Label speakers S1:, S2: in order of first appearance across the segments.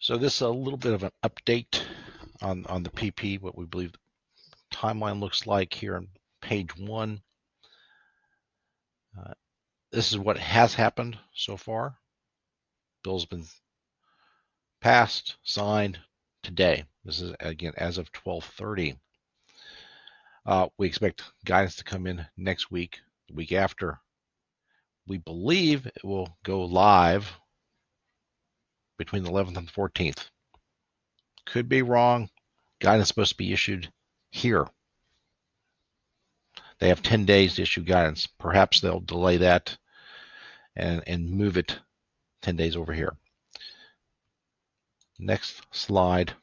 S1: So this is a little bit of an update on the PP, what we believe the timeline looks like here on page 1. This is what has happened so far. Bill's been passed, signed today. This is, again, as of 12:30. We expect guidance to come in next week, the week after. We believe it will go live between the 11th and the 14th. Could be wrong. Guidance is supposed to be issued here. They have 10 days to issue guidance. Perhaps they'll delay that and move it 10 days over here. Next slide.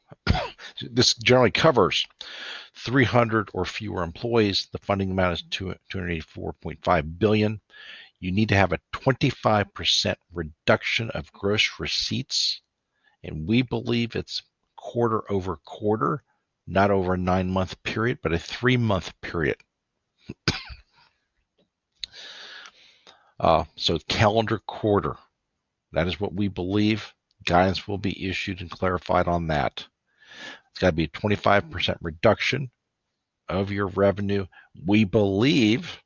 S1: This generally covers 300 or fewer employees. The funding amount is $284.5 billion. You need to have a 25% reduction of gross receipts, and we believe it's quarter over quarter, not over a 9-month period, but a 3-month period. So calendar quarter. That is what we believe. Guidance will be issued and clarified on that. It's got to be a 25% reduction of your revenue. We believe,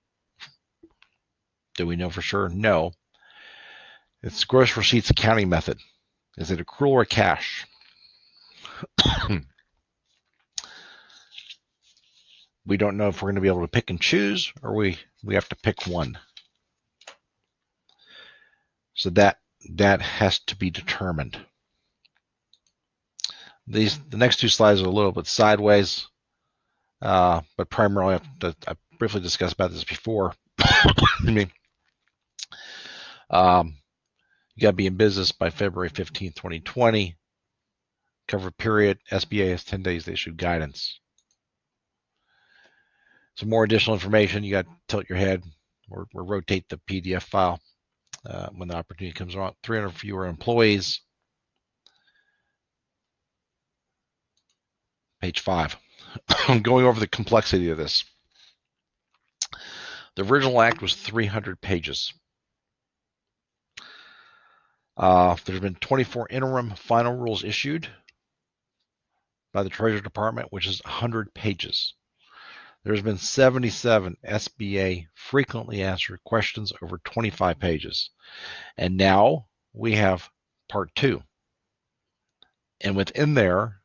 S1: do we know for sure? No. It's gross receipts accounting method. Is it accrual or cash? We don't know if we're going to be able to pick and choose, or we have to pick one. So that has to be determined. The next two slides are a little bit sideways, but primarily I briefly discussed about this before. You got to be in business by February 15, 2020. Cover period. SBA has 10 days to issue guidance. Some more additional information. You got to tilt your head or rotate the PDF file when the opportunity comes around. 300 fewer employees. Page 5. I'm going over the complexity of this. The original act was 300 pages. There's been 24 interim final rules issued by the Treasury Department, which is 100 pages. There's been 77 SBA frequently answered questions over 25 pages. And now we have part 2. And within there,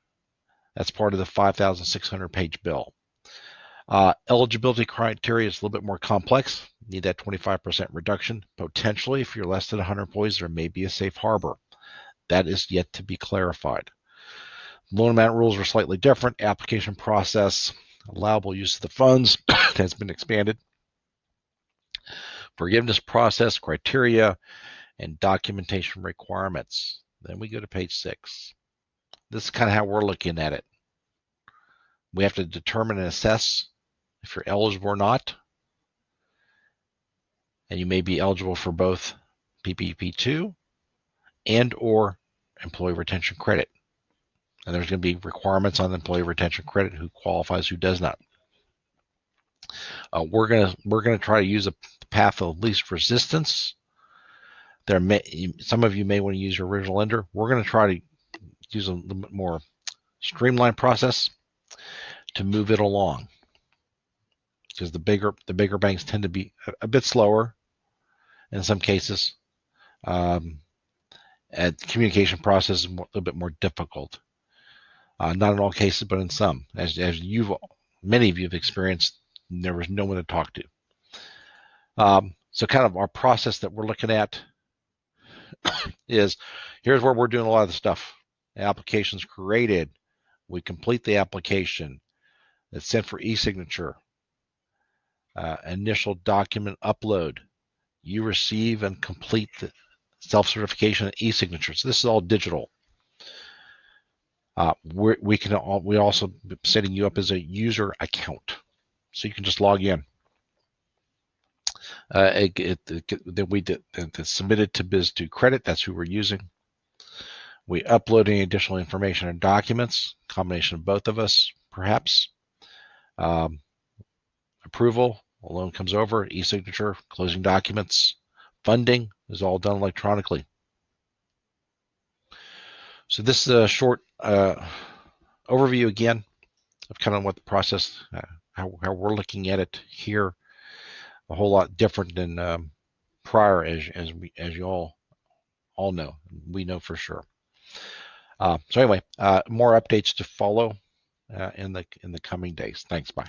S1: that's part of the 5,600 page bill. Eligibility criteria is a little bit more complex. You need that 25% reduction. Potentially, if you're less than 100 employees, there may be a safe harbor. That is yet to be clarified. Loan amount rules are slightly different. Application process, allowable use of the funds has been expanded. Forgiveness process, criteria, and documentation requirements. Then we go to page 6. This is kind of how we're looking at it. We have to determine and assess if you're eligible or not. And you may be eligible for both PPP2 and or employee retention credit. And there's going to be requirements on the employee retention credit, who qualifies, who does not. We're going to try to use a path of least resistance. Some of you may want to use your original lender. We're going to try to use a little bit more streamlined process to move it along, because the bigger banks tend to be a bit slower in some cases. And communication process is a little bit more difficult. Not in all cases, but in some. As many of you have experienced, there was no one to talk to. So kind of our process that we're looking at is, here's where we're doing a lot of the stuff. The application's created. We complete the application. It's sent for e-signature. Initial document upload. You receive and complete the self-certification and e-signature. So this is all digital. We also setting you up as a user account, so you can just log in. Then we submit it to Biz2 Credit. That's who we're using. We upload any additional information and documents, combination of both of us, perhaps. Approval, a loan comes over, e-signature, closing documents. Funding is all done electronically. So this is a short overview again of kind of what the process, how we're looking at it here. A whole lot different than prior, as you all know. We know for sure. So anyway, more updates to follow in the coming days. Thanks. Bye.